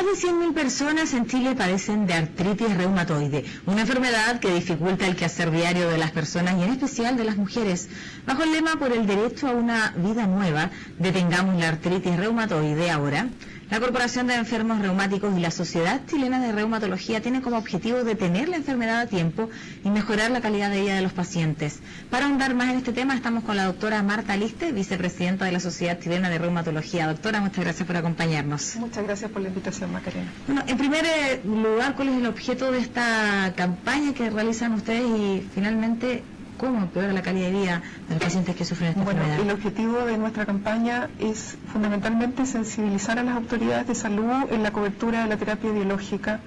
Más de 100.000 personas en Chile padecen de artritis reumatoide, una enfermedad que dificulta el quehacer diario de las personas y en especial de las mujeres. Bajo el lema por el derecho a una vida nueva, detengamos la artritis reumatoide ahora. La Corporación de Enfermos Reumáticos y la Sociedad Chilena de Reumatología tienen como objetivo detener la enfermedad a tiempo y mejorar la calidad de vida de los pacientes. Para ahondar más en este tema estamos con la doctora Marta Aliste, vicepresidenta de la Sociedad Chilena de Reumatología. Doctora, muchas gracias por acompañarnos. Muchas gracias por la invitación, Macarena. Bueno, en primer lugar, ¿cuál es el objeto de esta campaña que realizan ustedes y finalmente cómo empeora la calidad de vida de los pacientes que sufren esta enfermedad? El objetivo de nuestra campaña es fundamentalmente sensibilizar a las autoridades de salud en la cobertura de la terapia biológica,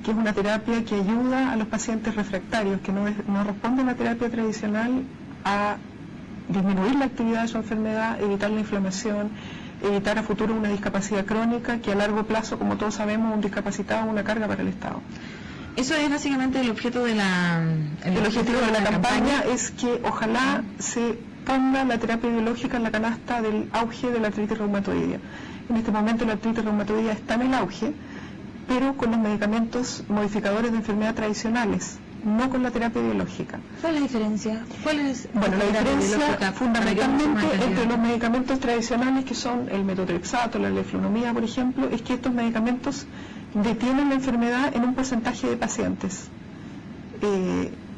que es una terapia que ayuda a los pacientes refractarios, que no responden a la terapia tradicional, a disminuir la actividad de su enfermedad, evitar la inflamación, evitar a futuro una discapacidad crónica, que a largo plazo, como todos sabemos, un discapacitado es una carga para el Estado. Eso es básicamente el objeto de el objetivo de la campaña es que ojalá se ponga la terapia biológica en la canasta del auge de la artritis reumatoidea. En este momento la artritis reumatoidea está en el auge, pero con los medicamentos modificadores de enfermedad tradicionales, no con la terapia biológica. ¿Cuál es la diferencia? Bueno, la diferencia fundamentalmente entre los medicamentos tradicionales, que son el metotrexato, la leflunomida, por ejemplo, es que estos medicamentos detienen la enfermedad en un porcentaje de pacientes.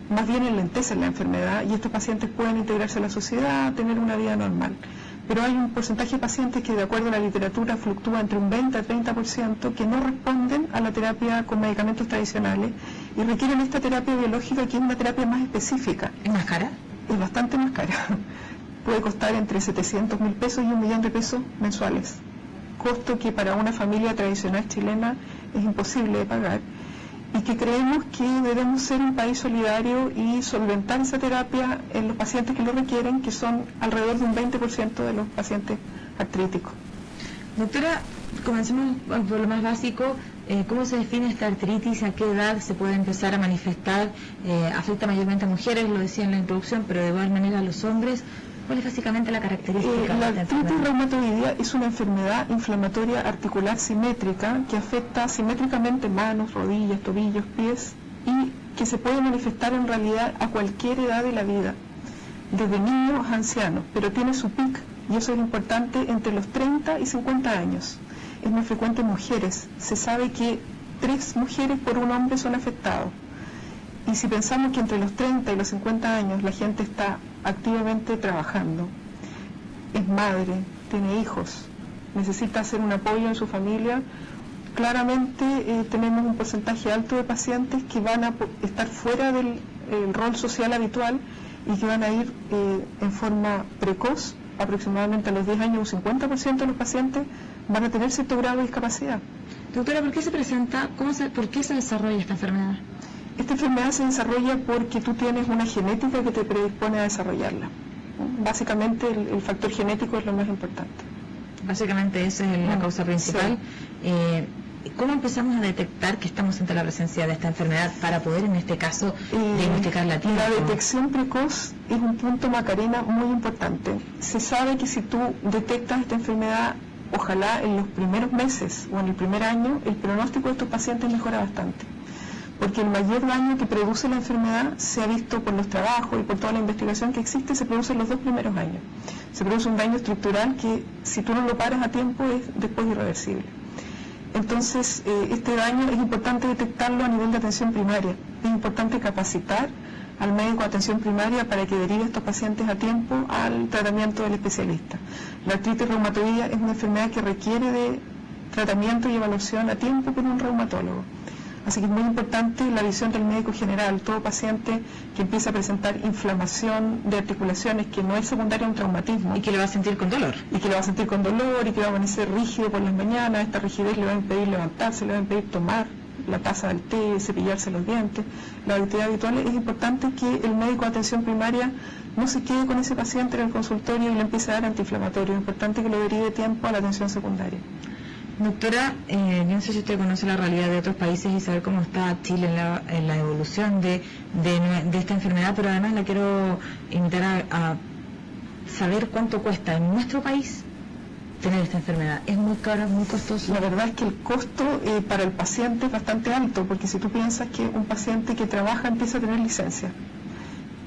Más bien enlentecen la enfermedad y estos pacientes pueden integrarse a la sociedad, tener una vida normal. Pero hay un porcentaje de pacientes que, de acuerdo a la literatura, fluctúa entre un 20 al 30% que no responden a la terapia con medicamentos tradicionales y requieren esta terapia biológica, que es una terapia más específica. ¿Es más cara? Es bastante más cara. Puede costar entre 700.000 pesos y 1 millón de pesos mensuales. Costo que para una familia tradicional chilena es imposible de pagar, y que creemos que debemos ser un país solidario y solventar esa terapia en los pacientes que lo requieren, que son alrededor de un 20% de los pacientes artríticos. Doctora, comencemos por lo más básico. ¿Cómo se define esta artritis? ¿A qué edad se puede empezar a manifestar? ¿Afecta mayormente a mujeres? Lo decía en la introducción, pero de igual manera a los hombres. ¿Cuál es básicamente la característica? La artritis reumatoidea es una enfermedad inflamatoria articular simétrica que afecta simétricamente manos, rodillas, tobillos, pies, y que se puede manifestar en realidad a cualquier edad de la vida, desde niños a ancianos, pero tiene su pic, y eso es importante, entre los 30 y 50 años. Es muy frecuente en mujeres. Se sabe que 3 mujeres por un hombre son afectados. Y si pensamos que entre los 30 y los 50 años la gente está activamente trabajando, es madre, tiene hijos, necesita hacer un apoyo en su familia, claramente tenemos un porcentaje alto de pacientes que van a estar fuera del rol social habitual y que van a ir en forma precoz, aproximadamente a los 10 años, un 50% de los pacientes van a tener cierto grado de discapacidad. Doctora, ¿por qué se presenta? ¿Por qué se desarrolla esta enfermedad? Esta enfermedad se desarrolla porque tú tienes una genética que te predispone a desarrollarla. Básicamente el factor genético es lo más importante. Básicamente esa es la causa principal. Sí. ¿Cómo empezamos a detectar que estamos ante la presencia de esta enfermedad para poder, en este caso, diagnosticarla a tiempo? La detección precoz es un punto, Macarena, muy importante. Se sabe que si tú detectas esta enfermedad, ojalá en los primeros meses o en el primer año, el pronóstico de estos pacientes mejora bastante. Porque el mayor daño que produce la enfermedad se ha visto por los trabajos y por toda la investigación que existe, se produce en los 2 primeros años. Se produce un daño estructural que, si tú no lo paras a tiempo, es después irreversible. Entonces, este daño es importante detectarlo a nivel de atención primaria. Es importante capacitar al médico de atención primaria para que derive a estos pacientes a tiempo al tratamiento del especialista. La artritis reumatoidea es una enfermedad que requiere de tratamiento y evaluación a tiempo por un reumatólogo. Así que es muy importante la visión del médico general. Todo paciente que empieza a presentar inflamación de articulaciones que no es secundaria a un traumatismo. Y que lo va a sentir con dolor. Y que lo va a sentir con dolor y que va a amanecer rígido por las mañanas. Esta rigidez le va a impedir levantarse, le va a impedir tomar la taza del té, cepillarse los dientes, la actividad habitual. Es importante que el médico de atención primaria no se quede con ese paciente en el consultorio y le empiece a dar antiinflamatorio. Es importante que lo derive tiempo a la atención secundaria. Doctora, yo no sé si usted conoce la realidad de otros países y saber cómo está Chile en la evolución de esta enfermedad, pero además la quiero invitar a saber cuánto cuesta en nuestro país tener esta enfermedad? ¿Es muy caro, muy costoso? La verdad es que el costo para el paciente es bastante alto, porque si tú piensas que un paciente que trabaja empieza a tener licencia,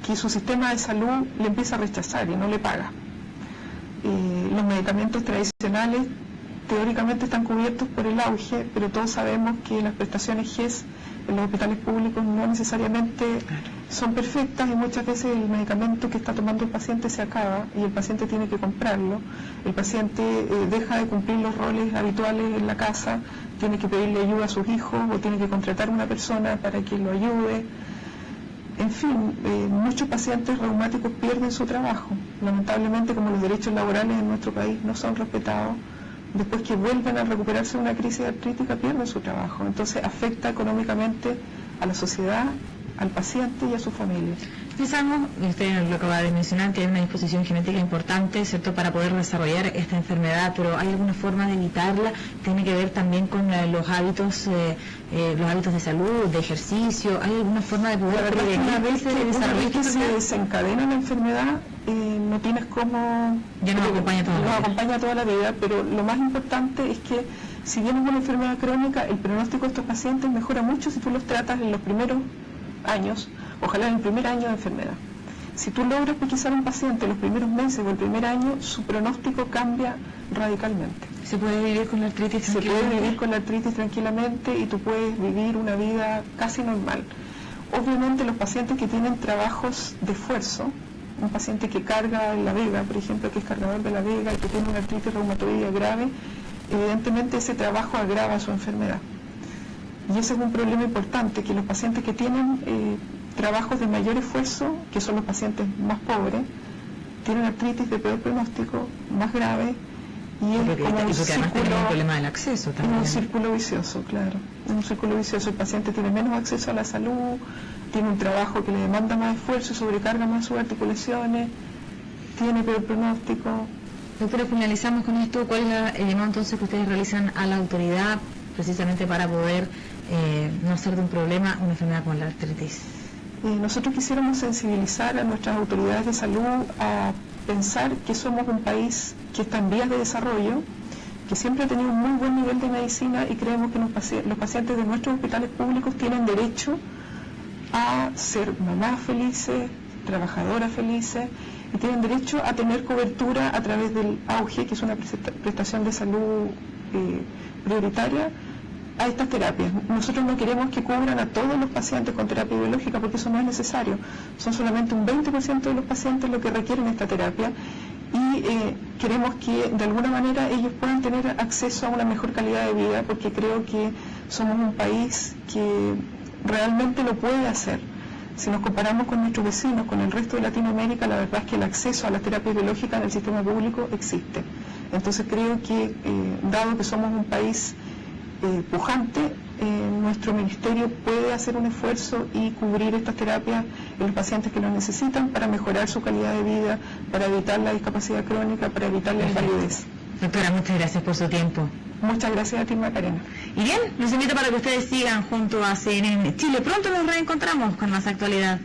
que su sistema de salud le empieza a rechazar y no le paga. Los medicamentos tradicionales teóricamente están cubiertos por el auge, pero todos sabemos que las prestaciones GES en los hospitales públicos no necesariamente son perfectas, y muchas veces el medicamento que está tomando el paciente se acaba y el paciente tiene que comprarlo. El paciente deja de cumplir los roles habituales en la casa, tiene que pedirle ayuda a sus hijos o tiene que contratar a una persona para que lo ayude. En fin, muchos pacientes reumáticos pierden su trabajo. Lamentablemente, como los derechos laborales en nuestro país no son respetados, después que vuelven a recuperarse de una crisis artrítica pierden su trabajo. Entonces afecta económicamente a la sociedad, al paciente y a su familia. Pensamos, usted lo acaba de mencionar, que hay una disposición genética importante, ¿cierto?, para poder desarrollar esta enfermedad, pero ¿hay alguna forma de evitarla? ¿Tiene que ver también con los hábitos de salud, de ejercicio? ¿Hay alguna forma de poder prevenir una vez que se desencadena la enfermedad, no tienes cómo... Ya nos acompaña toda la vida, pero lo más importante es que si bien es una enfermedad crónica, el pronóstico de estos pacientes mejora mucho si tú los tratas en los primeros años, ojalá en el primer año de enfermedad. Si tú logras pesquisar a un paciente en los primeros meses o el primer año, su pronóstico cambia radicalmente. ¿Se puede vivir con la artritis tranquilamente? Se puede vivir con la artritis tranquilamente y tú puedes vivir una vida casi normal. Obviamente los pacientes que tienen trabajos de esfuerzo, un paciente que carga en la vega, por ejemplo, que es cargador de la vega y que tiene una artritis reumatoidea grave, evidentemente ese trabajo agrava su enfermedad. Y ese es un problema importante, que los pacientes que tienen trabajos de mayor esfuerzo, que son los pacientes más pobres, tienen artritis de peor pronóstico, más grave, y es como un círculo, un problema del acceso también. Un círculo vicioso, claro. Un círculo vicioso. El paciente tiene menos acceso a la salud, tiene un trabajo que le demanda más esfuerzo, sobrecarga más sus articulaciones, tiene peor pronóstico. Doctora, finalizamos con esto. ¿Cuál es el llamado entonces que ustedes realizan a la autoridad precisamente para poder no hacer de un problema una enfermedad como la artritis? Nosotros quisiéramos sensibilizar a nuestras autoridades de salud a pensar que somos un país que está en vías de desarrollo, que siempre ha tenido un muy buen nivel de medicina, y creemos que los pacientes de nuestros hospitales públicos tienen derecho a ser mamás felices, trabajadoras felices, y tienen derecho a tener cobertura a través del auge, que es una prestación de salud prioritaria, a estas terapias. Nosotros no queremos que cubran a todos los pacientes con terapia biológica, porque eso no es necesario. Son solamente un 20% de los pacientes los que requieren esta terapia, y queremos que de alguna manera ellos puedan tener acceso a una mejor calidad de vida, porque creo que somos un país que realmente lo puede hacer. Si nos comparamos con nuestros vecinos, con el resto de Latinoamérica, la verdad es que el acceso a la terapia biológica en el sistema público existe. Entonces creo que, dado que somos un país pujante, nuestro ministerio puede hacer un esfuerzo y cubrir estas terapias en los pacientes que lo necesitan para mejorar su calidad de vida, para evitar la discapacidad crónica, para evitar la invalidez. Doctora, muchas gracias por su tiempo. Muchas gracias a ti, Macarena. Y bien, los invito para que ustedes sigan junto a CNN Chile. Pronto nos reencontramos con más actualidad.